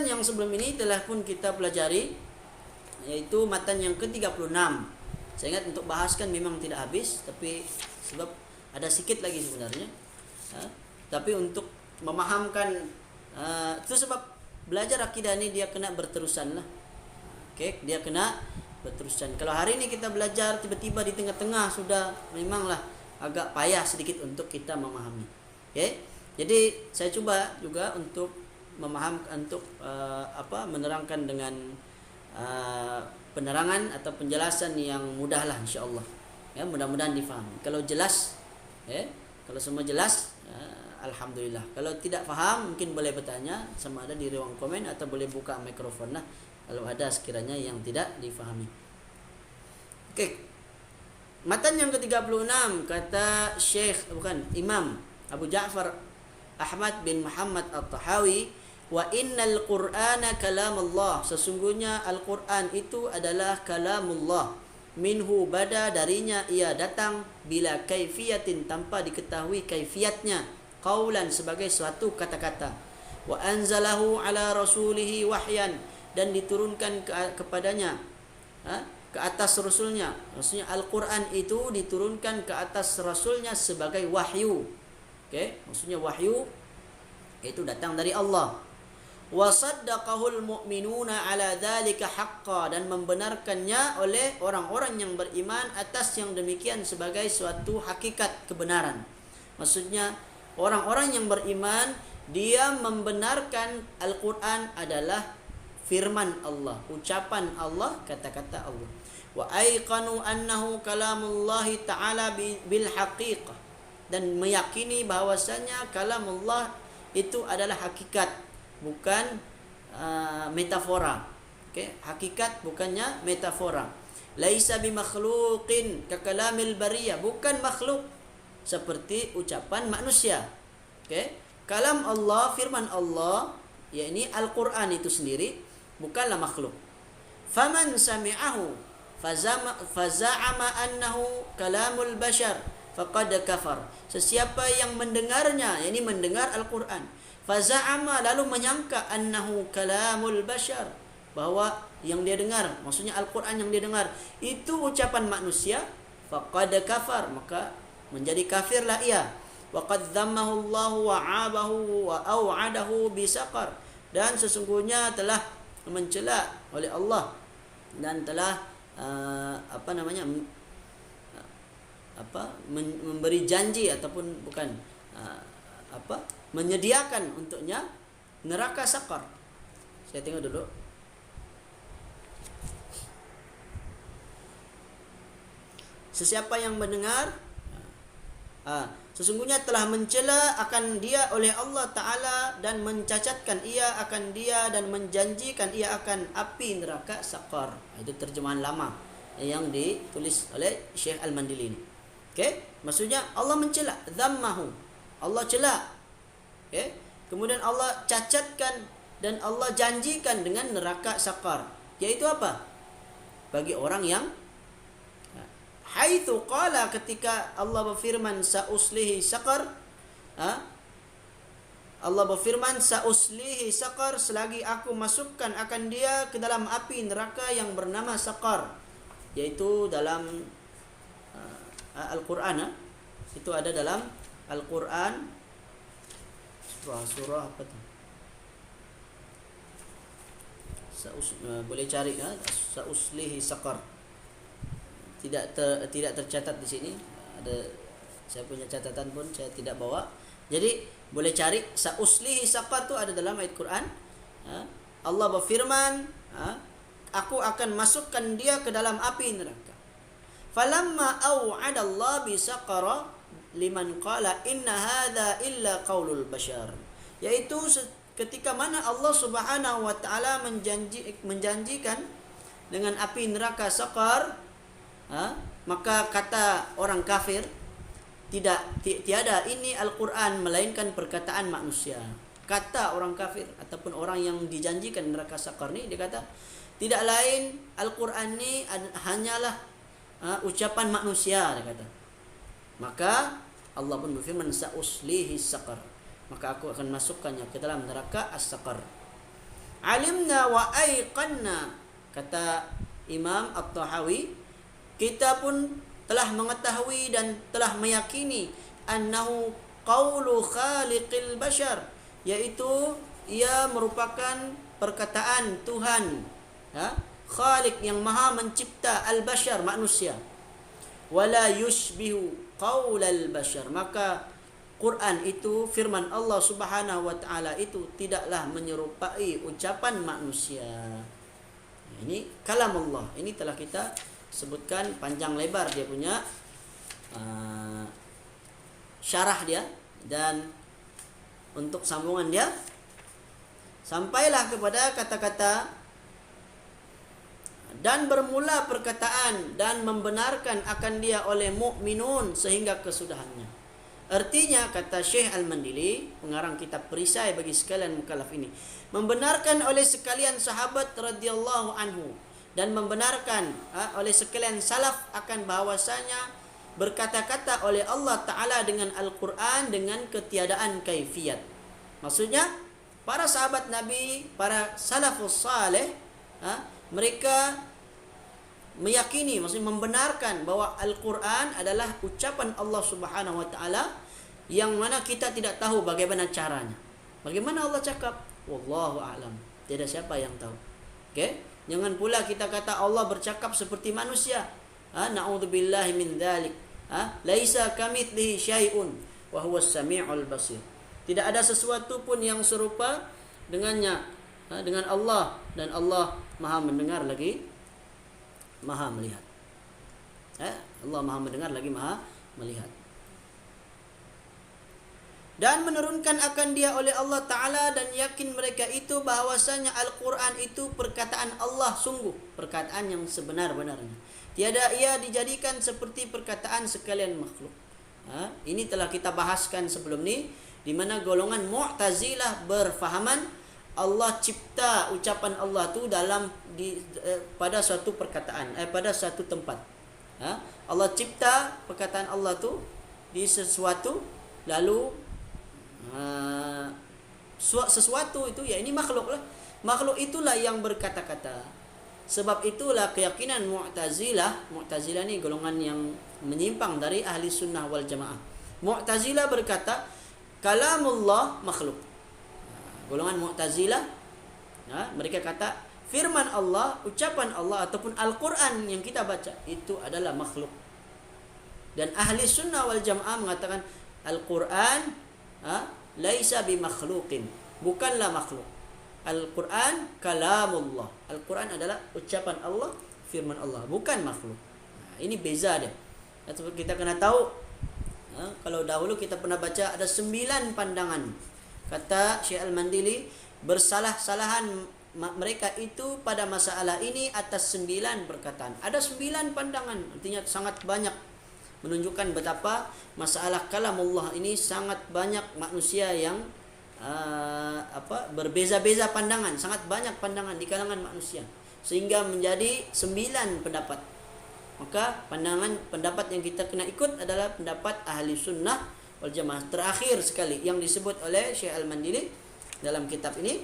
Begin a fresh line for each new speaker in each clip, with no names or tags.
matan yang sebelum ini telah pun kita pelajari, yaitu matan yang ke-36. Saya ingat untuk bahaskan memang tidak habis, tapi sebab ada sikit lagi sebenarnya. Tapi untuk memahamkan, itu sebab belajar akidah ini dia kena berterusan lah. Dia kena berterusan. Kalau hari ini kita belajar tiba-tiba di tengah-tengah sudah memanglah agak payah sedikit untuk kita memahami. Jadi saya coba juga untuk memahamkan, untuk menerangkan dengan penerangan atau penjelasan yang mudah lah, insyaallah. Mudah-mudahan difahami. Kalau jelas, kalau semua jelas, alhamdulillah. Kalau tidak faham mungkin boleh bertanya sama ada di ruang komen atau boleh buka mikrofon lah kalau ada sekiranya yang tidak difahami. Matan yang ke-36 kata Imam Abu Ja'far Ahmad bin Muhammad At-Tahawi, wa innal Qur'ana kalamullah, sesungguhnya Al-Qur'an itu adalah kalamullah, minhu bada, darinya ia datang, bila kaifiyatin, tanpa diketahui kaifiatnya, qaulan, sebagai suatu kata-kata, wa anzalahu ala rasulihi wahyan, dan diturunkan kepadanya, ke atas rasulnya. Maksudnya Al-Quran itu diturunkan ke atas rasulnya sebagai wahyu. Maksudnya wahyu itu datang dari Allah. Wa saddaqahul mu'minuna ala dzalika haqqan, dan membenarkannya oleh orang-orang yang beriman atas yang demikian sebagai suatu hakikat kebenaran. Maksudnya orang-orang yang beriman dia membenarkan Al-Quran adalah firman Allah, ucapan Allah, kata-kata Allah. Wa aiqanu annahu kalamullahi ta'ala bil haqiqah, dan meyakini bahwasanya kalamullah itu adalah hakikat, bukan metafora. Hakikat bukannya metafora. Laisa bimakhluqin ka kalamil bariyah, bukan makhluk seperti ucapan manusia. Kalam Allah, firman Allah, yakni Al-Quran itu sendiri bukanlah makhluk. Faman sami'ahu faza'ama annahu kalamul bashar faqad kafar. Sesiapa yang mendengarnya, yakni mendengar Al-Quran, faza'ama, lalu menyangka, annahu kalamul bashar, bahwa yang dia dengar, maksudnya Al-Quran yang dia dengar itu ucapan manusia, faqad kafar, maka menjadi kafirlah ia. Wa qad dhammahu Allah wa 'abahu wa au'adahu bisaqar, dan sesungguhnya telah mencela oleh Allah dan telah memberi janji ataupun bukan menyediakan untuknya neraka sakar. Saya tengok dulu. Sesiapa yang mendengar, sesungguhnya telah mencela akan dia oleh Allah Ta'ala dan mencacatkan ia akan dia dan menjanjikan ia akan api neraka sakar. Itu terjemahan lama yang ditulis oleh Syekh Al-Mandili ini. Maksudnya Allah mencela, dhammahu, Allah cela. Kemudian Allah cacatkan dan Allah janjikan dengan neraka sakar. Yaitu apa? Bagi orang yang haitsu qala, ketika Allah berfirman sauslihi sakar, Allah berfirman sauslihi sakar, selagi aku masukkan akan dia ke dalam api neraka yang bernama sakar. Yaitu dalam Al-Quran, itu ada dalam Al-Quran surah apa tu? Boleh cari, sauslihi sakar. Tidak tercatat di sini. Ada, saya punya catatan pun saya tidak bawa. Jadi boleh cari sauslihi sakar tu ada dalam ayat Quran. Allah berfirman, aku akan masukkan dia ke dalam api neraka. Falamma au'ada Allah bisaqara liman qala inna hadza illa qaulul bashar. Yaitu ketika mana Allah Subhanahu wa taala menjanjikan dengan api neraka sakar, maka kata orang kafir, tiada ini Al-Quran melainkan perkataan manusia. Kata orang kafir ataupun orang yang dijanjikan neraka sakar ni, dia kata tidak lain Al-Quran ni hanyalah ucapan manusia, dia kata. Maka Allah pun berfirman sauslihi sakar, maka aku akan masukkannya ke dalam neraka as-sakar. Alimna wa aiqanna, kata Imam At-Tahawi, kita pun telah mengetahui dan telah meyakini annahu qaulu khaliqil bashar, yaitu ia merupakan perkataan Tuhan, Khaliq yang maha mencipta al-bashar, manusia. Wala yushbihu qaulal bashar, maka Quran itu, firman Allah Subhanahu wa taala itu tidaklah menyerupai ucapan manusia. Ini kalam Allah. Ini telah kita sebutkan panjang lebar dia punya syarah dia, dan untuk sambungan dia sampailah kepada kata-kata dan bermula perkataan dan membenarkan akan dia oleh mukminun sehingga kesudahannya. Artinya, kata Syekh Al-Mandili, pengarang kitab perisai bagi sekalian mukallaf ini, membenarkan oleh sekalian sahabat radhiyallahu anhu dan membenarkan oleh sekalian salaf akan bahwasanya berkata-kata oleh Allah Ta'ala dengan Al-Quran dengan ketiadaan kaifiyat. Maksudnya, para sahabat Nabi, para salafus saleh, mereka meyakini, maksudnya membenarkan bahwa Al-Quran adalah ucapan Allah Subhanahu wa taala yang mana kita tidak tahu bagaimana caranya. Bagaimana Allah cakap? Wallahu a'lam. Tidak siapa yang tahu. Okey? Jangan pula kita kata Allah bercakap seperti manusia. Na'udzubillahi min dzalik. Laisa kamitslihi syai'un wa huwas samiul basir. Tidak ada sesuatu pun yang serupa dengannya, dengan Allah, dan Allah Maha mendengar lagi Maha melihat. Allah Maha mendengar lagi Maha melihat. Dan menurunkan akan dia oleh Allah Ta'ala, dan yakin mereka itu bahwasanya Al-Quran itu perkataan Allah, sungguh perkataan yang sebenar-benarnya. Tiada ia dijadikan seperti perkataan sekalian makhluk. Ini telah kita bahaskan sebelum ni, di mana golongan Mu'tazilah berfahaman Allah cipta ucapan Allah tu dalam pada suatu perkataan, pada suatu tempat. Allah cipta perkataan Allah tu di sesuatu, lalu sesuatu itu, ya ini makhluk lah. Makhluk itulah yang berkata-kata. Sebab itulah keyakinan Mu'tazilah ni golongan yang menyimpang dari ahli sunnah wal jamaah. Mu'tazilah berkata kalamullah makhluk. Golongan Mu'tazilah, mereka kata firman Allah, ucapan Allah ataupun Al-Quran yang kita baca itu adalah makhluk. Dan ahli sunnah wal jamaah mengatakan Al-Quran laisa bimakhluqin, bukanlah makhluk. Al-Quran kalamullah. Al-Quran adalah ucapan Allah, firman Allah, bukan makhluk. Ini beza dia. Kita kena tahu, kalau dahulu kita pernah baca ada 9 pandangan. Kata Syekh Al-Mandili, bersalah-salahan mereka itu pada masalah ini atas 9 perkataan. Ada 9 pandangan, artinya sangat banyak, menunjukkan betapa masalah kalamullah ini sangat banyak manusia yang berbeza-beza pandangan, sangat banyak pandangan di kalangan manusia, sehingga menjadi 9 pendapat. Maka pendapat yang kita kena ikut adalah pendapat ahli sunnah wal jamaah. Terakhir sekali yang disebut oleh Syekh Al-Mandili dalam kitab ini,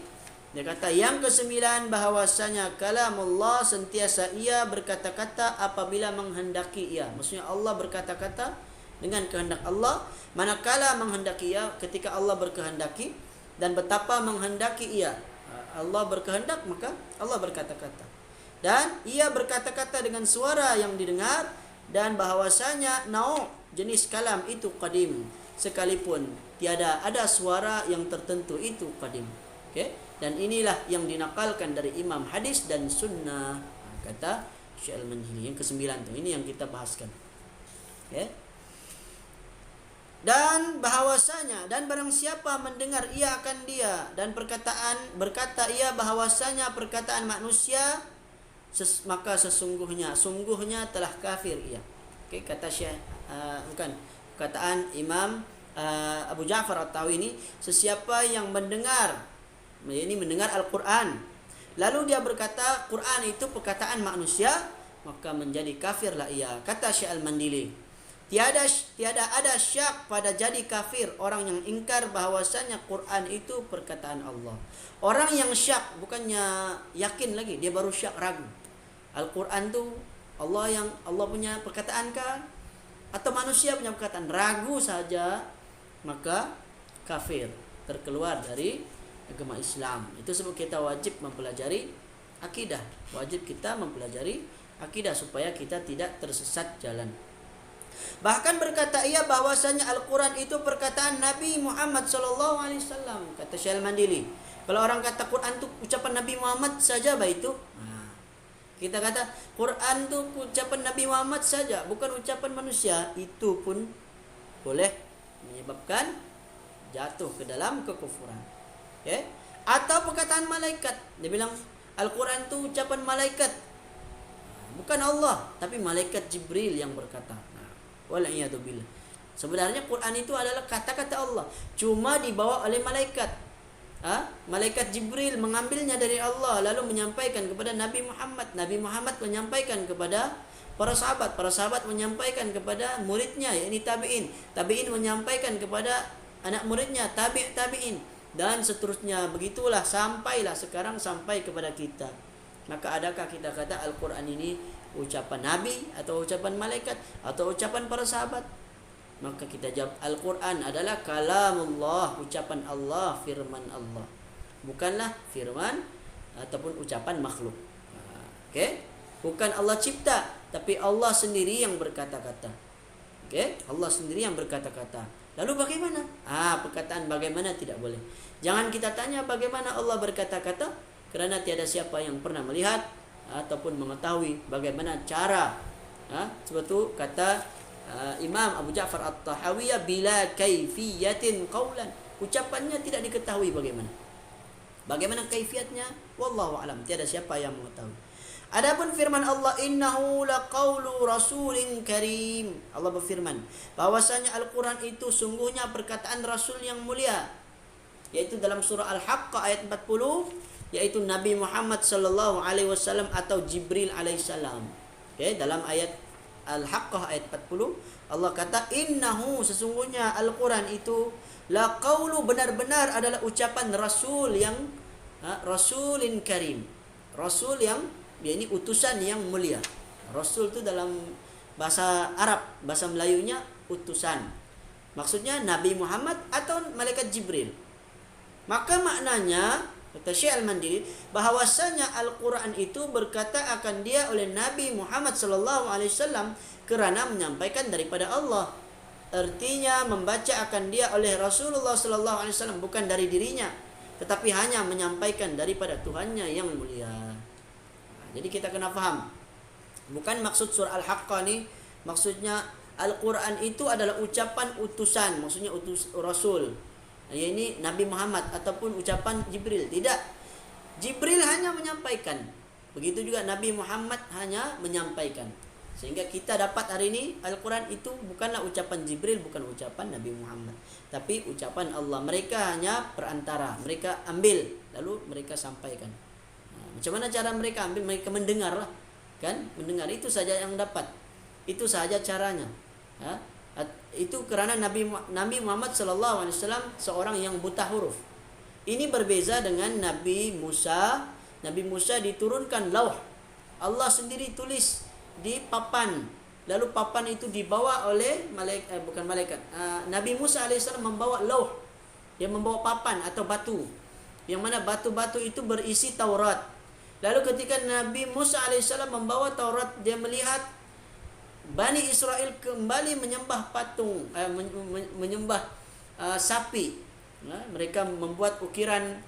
dia kata yang ke-9 bahawasanya kalamullah sentiasa ia berkata-kata apabila menghendaki ia. Maksudnya Allah berkata-kata dengan kehendak Allah, manakala menghendaki ia, ketika Allah berkehendaki, dan betapa menghendaki ia. Allah berkehendak, maka Allah berkata-kata. Dan ia berkata-kata dengan suara yang didengar, dan bahawasanya jenis kalam itu qadim, sekalipun tiada ada suara yang tertentu itu qadim. Okey? Dan inilah yang dinakalkan dari imam hadis dan sunnah, kata Syekh Al-Mandili. Yang ke-9 tu, ini yang kita bahaskan. Okay? Dan bahawasanya, dan barang siapa mendengar ia akan dia, dan berkata ia bahawasanya perkataan manusia, maka sungguhnya telah kafir ia. Okay? Kata Syekh perkataan Imam Abu Ja'far At-Tahawi ini, sesiapa yang mendengar Al-Quran, lalu dia berkata Quran itu perkataan manusia, maka menjadi kafirlah ia. Kata Syekh Al-Mandili, Tiada ada syak pada jadi kafir orang yang ingkar bahwasanya Quran itu perkataan Allah. Orang yang syak bukannya yakin lagi, dia baru syak, ragu. Al-Quran tu Allah punya perkataan kah? Atau manusia punya perkataan? Ragu saja, maka kafir, terkeluar dari agama Islam. Itu sebab kita wajib mempelajari akidah. Wajib kita mempelajari akidah supaya kita tidak tersesat jalan. Bahkan berkata ia bahwasanya Al-Quran itu perkataan Nabi Muhammad SAW. Kata Syekh Al-Mandili, kalau orang kata Quran itu ucapan Nabi Muhammad saja, itu kita kata Quran itu ucapan Nabi Muhammad saja, bukan ucapan manusia, itu pun boleh menyebabkan jatuh ke dalam kekufuran. Okay? Atau perkataan malaikat, dia bilang Al-Quran itu ucapan malaikat, bukan Allah, tapi malaikat Jibril yang berkata. Wal'iyadzubillah. Sebenarnya Quran itu adalah kata-kata Allah, cuma dibawa oleh malaikat. Malaikat Jibril mengambilnya dari Allah lalu menyampaikan kepada Nabi Muhammad. Nabi Muhammad menyampaikan kepada para sahabat menyampaikan kepada muridnya, yakni tabi'in. Tabi'in menyampaikan kepada anak muridnya, tabi'in, dan seterusnya. Begitulah sampailah sekarang sampai kepada kita. Maka adakah kita kata Al-Quran ini ucapan Nabi atau ucapan malaikat atau ucapan para sahabat? Maka kita jawab Al-Quran adalah kalamullah, ucapan Allah, firman Allah, bukanlah firman ataupun ucapan makhluk. Okay? Bukan Allah cipta, tapi Allah sendiri yang berkata-kata. Okay? Allah sendiri yang berkata-kata. Lalu bagaimana? Perkataan bagaimana tidak boleh. Jangan kita tanya bagaimana Allah berkata-kata, kerana tiada siapa yang pernah melihat ataupun mengetahui bagaimana cara. Sebab tu kata Imam Abu Ja'far At-Tahawi, bila kaifiyatin qawlan, ucapannya tidak diketahui bagaimana kaifiatnya, wallahu alam, tiada siapa yang mengetahui. Adapun firman Allah, innahu laqaulu rasulin karim, Allah berfirman bahwasanya Al-Quran itu sungguhnya perkataan Rasul yang mulia, yaitu dalam surah Al-Haqqah ayat 40, yaitu Nabi Muhammad sallallahu alaihi wasallam atau Jibril alaihissalam. Okay, dalam ayat Al-Haqqah ayat 40 Allah kata innahu, sesungguhnya Al-Quran itu laqaulu, benar-benar adalah ucapan Rasul yang Rasulin karim, Rasul yang ini utusan yang mulia. Rasul itu dalam bahasa Arab, bahasa Melayunya utusan. Maksudnya Nabi Muhammad atau malaikat Jibril. Maka maknanya kata Syekh Al-Mandili bahwasanya Al-Quran itu berkata akan dia oleh Nabi Muhammad sallallahu alaihi wasallam kerana menyampaikan daripada Allah. Artinya membaca akan dia oleh Rasulullah sallallahu alaihi wasallam, bukan dari dirinya, tetapi hanya menyampaikan daripada Tuhannya yang mulia. Jadi kita kena faham, bukan maksud surah Al-Haqqah ni maksudnya Al-Quran itu adalah ucapan utusan, maksudnya utus Rasul, ini Nabi Muhammad ataupun ucapan Jibril. Tidak, Jibril hanya menyampaikan, begitu juga Nabi Muhammad hanya menyampaikan. Sehingga kita dapat hari ini Al-Quran itu bukanlah ucapan Jibril, bukan ucapan Nabi Muhammad, tapi ucapan Allah. Mereka hanya perantara, mereka ambil lalu mereka sampaikan. Macam mana cara mereka ambil? Mereka mendengar lah, kan? Mendengar, itu saja yang dapat, itu saja caranya. Itu kerana Nabi Muhammad sallallahu alaihi wasallam seorang yang buta huruf. Ini berbeza dengan Nabi Musa. Nabi Musa diturunkan lauh, Allah sendiri tulis di papan, lalu papan itu dibawa oleh malaikat. Nabi Musa alaihissalam membawa lauh, dia membawa papan atau batu, yang mana batu-batu itu berisi Taurat. Lalu ketika Nabi Musa alaihissalam membawa Taurat, dia melihat Bani Israel kembali menyembah patung, menyembah sapi. Mereka membuat ukiran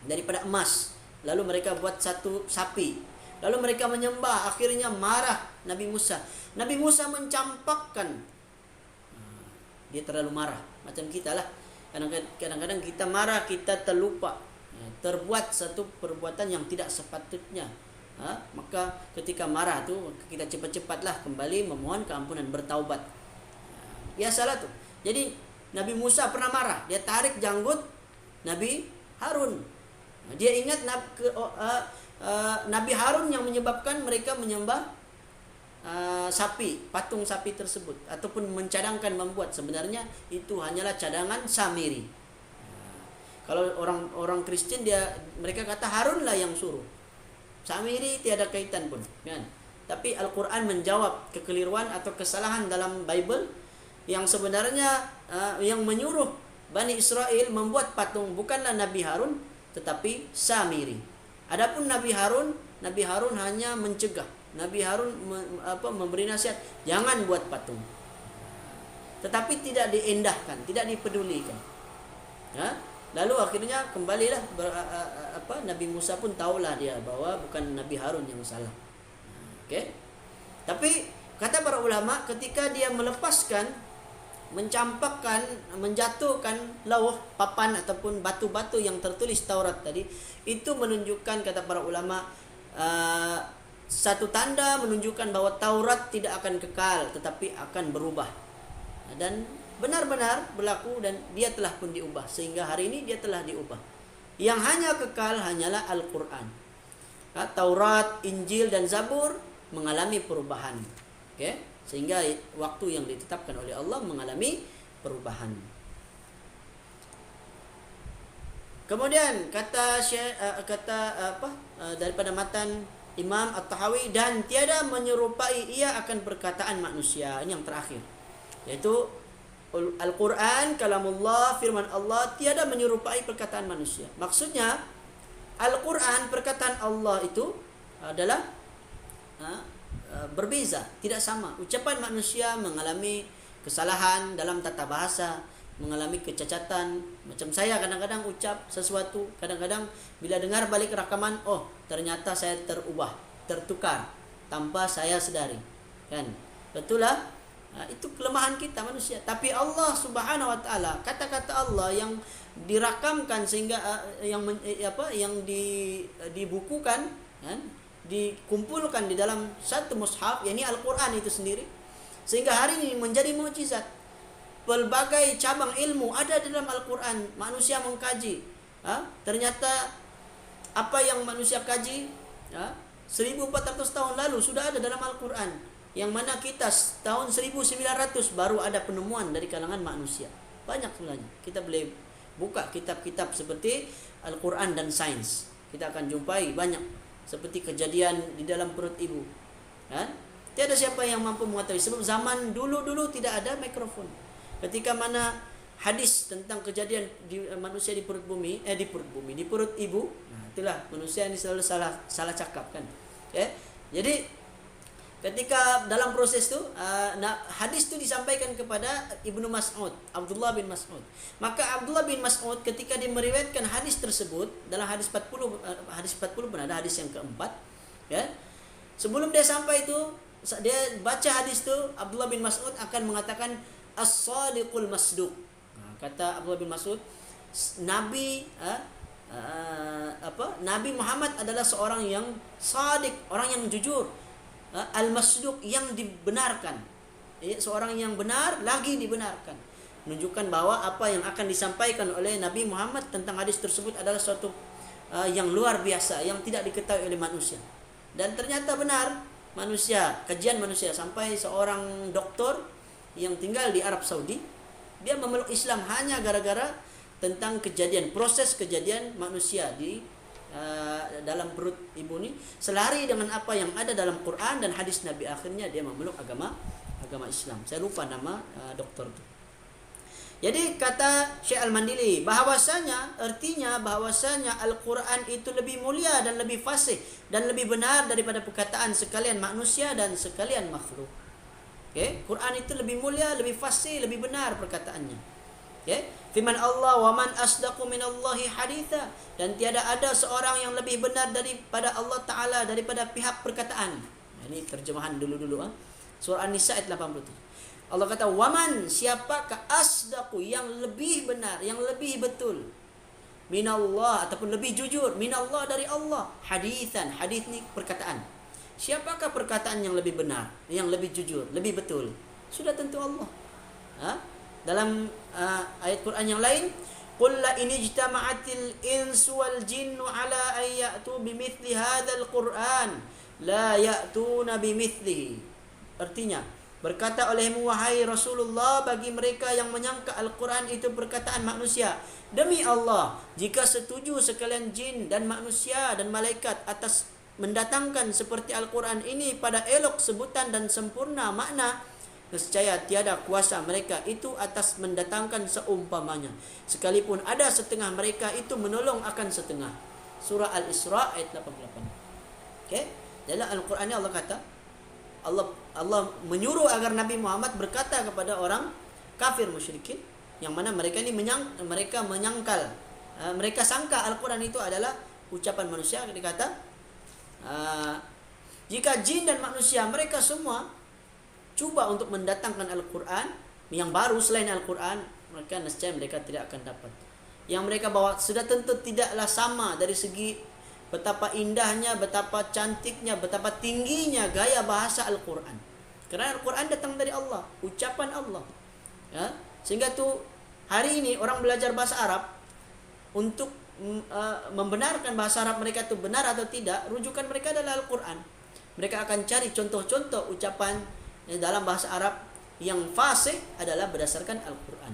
daripada emas, lalu mereka buat satu sapi, lalu mereka menyembah. Akhirnya marah Nabi Musa. Nabi Musa mencampakkan. Dia terlalu marah, macam kita lah. Kadang-kadang kita marah, kita terlupa, terbuat satu perbuatan yang tidak sepatutnya. Maka ketika marah tu kita cepat-cepatlah kembali memohon keampunan, bertaubat. Biasalah tu. Jadi Nabi Musa pernah marah, dia tarik janggut Nabi Harun. Dia ingat Nabi Harun yang menyebabkan mereka menyembah sapi, patung sapi tersebut, ataupun mencadangkan membuat, sebenarnya itu hanyalah cadangan Samiri. Kalau orang Kristen mereka kata Harunlah yang suruh. Samiri tiada kaitan pun, kan? Tapi Al-Quran menjawab kekeliruan atau kesalahan dalam Bible yang sebenarnya yang menyuruh Bani Israel membuat patung bukanlah Nabi Harun tetapi Samiri. Adapun Nabi Harun hanya mencegah. Nabi Harun memberi nasihat, jangan buat patung. Tetapi tidak diendahkan, tidak dipedulikan. Ya? Lalu akhirnya kembalilah Nabi Musa pun tahulah dia bahwa bukan Nabi Harun yang salah. Okey. Tapi kata para ulama, ketika dia melepaskan, mencampakkan, menjatuhkan lauh, papan ataupun batu-batu yang tertulis Taurat tadi, itu menunjukkan, kata para ulama, satu tanda menunjukkan bahwa Taurat tidak akan kekal tetapi akan berubah. Dan benar-benar berlaku dan dia telah pun diubah, sehingga hari ini dia telah diubah. Yang hanya kekal hanyalah Al-Quran. Taurat, Injil dan Zabur mengalami perubahan. Okay? Sehingga waktu yang ditetapkan oleh Allah mengalami perubahan. Kemudian daripada matan Imam At-Tahawi, dan tiada menyerupai ia akan perkataan manusia. Ini yang terakhir, yaitu Al-Quran kalamullah, firman Allah, tiada menyerupai perkataan manusia. Maksudnya Al-Quran, perkataan Allah itu adalah berbeza, tidak sama. Ucapan manusia mengalami kesalahan dalam tata bahasa, mengalami kecacatan. Macam saya kadang-kadang ucap sesuatu, kadang-kadang bila dengar balik rakaman, oh ternyata saya tertukar tanpa saya sedari, kan? Betullah. Itu kelemahan kita manusia. Tapi Allah Subhanahu wa taala, kata-kata Allah yang dirakamkan sehingga yang dibukukan, kan? Dikumpulkan di dalam satu mushaf, yakni Al-Quran itu sendiri, sehingga hari ini menjadi mukjizat. Pelbagai cabang ilmu ada di dalam Al-Quran. Manusia mengkaji, ternyata apa yang manusia kaji 1400 tahun lalu sudah ada dalam Al-Quran, yang mana kita tahun 1900 baru ada penemuan dari kalangan manusia. Banyak sebenarnya. Kita boleh buka kitab-kitab seperti Al-Quran dan Sains, kita akan jumpai banyak seperti kejadian di dalam perut ibu, kan? Tiada siapa yang mampu mengetahui, sebab zaman dulu tidak ada mikrofon. Ketika mana hadis tentang kejadian manusia di perut ibu, itulah manusia ini selalu salah cakap, kan? Jadi ketika dalam proses itu hadis itu disampaikan kepada Ibnu Mas'ud, Abdullah bin Mas'ud. Maka Abdullah bin Mas'ud ketika dia meriwayatkan hadis tersebut dalam hadis 40 pun ada hadis yang keempat, ya. Sebelum dia sampai itu, dia baca hadis itu, Abdullah bin Mas'ud akan mengatakan as-sadiqul masduq. Kata Abdullah bin Mas'ud, Nabi Nabi Muhammad adalah seorang yang sadiq, orang yang jujur. Al-Masduq, yang dibenarkan, seorang yang benar lagi dibenarkan. Menunjukkan bahwa apa yang akan disampaikan oleh Nabi Muhammad tentang hadis tersebut adalah suatu yang luar biasa, yang tidak diketahui oleh manusia. Dan ternyata benar, kajian manusia, sampai seorang doktor yang tinggal di Arab Saudi, dia memeluk Islam hanya gara-gara tentang proses kejadian manusia di dalam perut ibu ini, selari dengan apa yang ada dalam Quran dan hadis Nabi. Akhirnya dia memeluk agama Islam. Saya lupa nama doktor itu. Jadi kata Syekh Al-Mandili, artinya bahwasanya Al-Quran itu lebih mulia dan lebih fasih dan lebih benar daripada perkataan sekalian manusia dan sekalian makhluk. Quran itu lebih mulia, lebih fasih, lebih benar perkataannya. Firman Allah, wa man asdaqu minallahi haditha, dan tiada ada seorang yang lebih benar daripada Allah Ta'ala daripada pihak perkataan. Ini terjemahan dulu. Surah An-Nisa ayat 87. Allah kata, wa man, siapakah asdaqu, yang lebih benar, yang lebih betul, minallah, ataupun lebih jujur, minallah, dari Allah, hadithan. Hadith ni perkataan. Siapakah perkataan yang lebih benar, yang lebih jujur, lebih betul? Sudah tentu Allah. Dalam ayat Quran yang lain, qul la in ijtama'atil insu wal jinnu ala an ya'tu bimithli hadzal Qur'an la ya'tuna bimithlihi Artinya, berkata olehmu wahai Rasulullah bagi mereka yang menyangka Al-Quran itu perkataan manusia, demi Allah, jika setuju sekalian jin dan manusia dan malaikat atas mendatangkan seperti Al-Quran ini pada elok sebutan dan sempurna makna, nescaya tiada kuasa mereka itu atas mendatangkan seumpamanya, sekalipun ada setengah mereka itu menolong akan setengah. Surah Al-Isra ayat 88. Okey, dalam Al-Quran ni Allah kata, Allah menyuruh agar Nabi Muhammad berkata kepada orang kafir musyrikin, yang mana mereka ni mereka menyangkal, mereka sangka Al-Quran itu adalah ucapan manusia. Dia kata, jika jin dan manusia mereka semua cuba untuk mendatangkan Al-Quran yang baru selain Al-Quran, maka nescaya mereka tidak akan dapat. Yang mereka bawa sudah tentu tidaklah sama dari segi betapa indahnya, betapa cantiknya, betapa tingginya gaya bahasa Al-Quran. Kerana Al-Quran datang dari Allah, ucapan Allah. Ya, sehingga tu hari ini orang belajar bahasa Arab untuk membenarkan bahasa Arab mereka itu benar atau tidak, rujukan mereka adalah Al-Quran. Mereka akan cari contoh-contoh ucapan dalam bahasa Arab yang fasih adalah berdasarkan Al-Quran.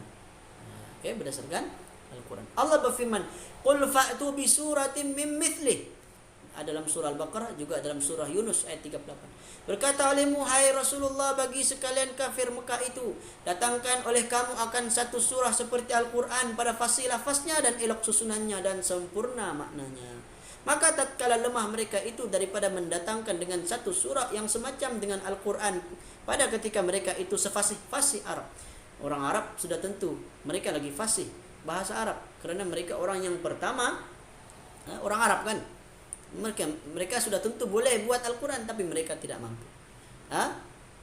Okay, berdasarkan Al-Quran. Allah berfirman, "Qul fa'tu bi suratin min mithlih." Dalam surah Al-Baqarah, juga dalam surah Yunus ayat 38. Berkata olehmu hai Rasulullah bagi sekalian kafir Mekah itu, datangkan oleh kamu akan satu surah seperti Al-Quran pada fasih lafaznya dan elok susunannya dan sempurna maknanya. Maka tatkala lemah mereka itu daripada mendatangkan dengan satu surah yang semacam dengan Al-Quran pada ketika mereka itu sefasih-fasih Arab. Orang Arab sudah tentu mereka lagi fasih bahasa Arab, kerana mereka orang yang pertama, orang Arab kan, mereka sudah tentu boleh buat Al-Quran, tapi mereka tidak mampu.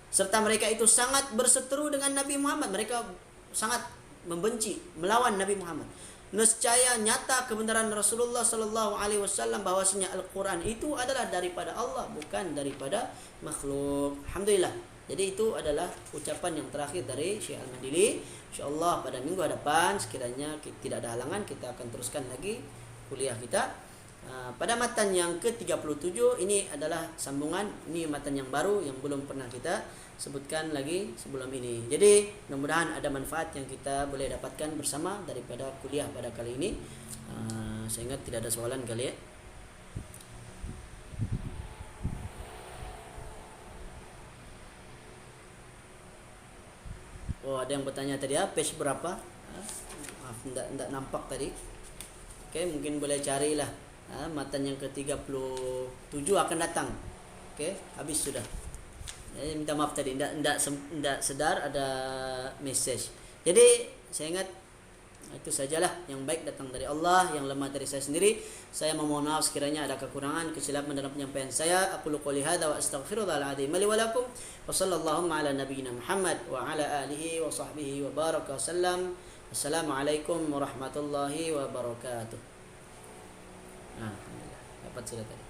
Serta mereka itu sangat berseteru dengan Nabi Muhammad, mereka sangat membenci, melawan Nabi Muhammad. Nescaya nyata kebenaran Rasulullah sallallahu alaihi wasallam bahwasanya Al-Quran itu adalah daripada Allah, bukan daripada makhluk. Alhamdulillah. Jadi itu adalah ucapan yang terakhir dari Syekh Al-Madili. InsyaAllah pada minggu hadapan sekiranya tidak ada halangan, kita akan teruskan lagi kuliah kita. Pada matan yang ke-37 ini adalah sambungan, ini matan yang baru yang belum pernah kita sebutkan lagi sebelum ini. Jadi mudah-mudahan ada manfaat yang kita boleh dapatkan bersama daripada kuliah pada kali ini. Saya ingat tidak ada soalan kali ya. Oh, ada yang bertanya tadi, page berapa? Maaf, tidak nampak tadi. Okey, mungkin boleh carilah. Matan yang ke-37 akan datang. Okey, habis sudah. Minta maaf tadi, tidak sedar ada message. Jadi saya ingat itu sajalah, yang baik datang dari Allah, yang lemah dari saya sendiri. Saya memohon maaf sekiranya ada kekurangan, kesilapan dalam penyampaian saya. Aqulu qouli hadza wa astaghfirullahal azim li wa lakum. Wa sallallahu ala nabiyyina Muhammad wa ala alihi wa sahbihi wa baraka wasallam. Assalamualaikum warahmatullahi wabarakatuh. Alhamdulillah, dapat sudah tadi.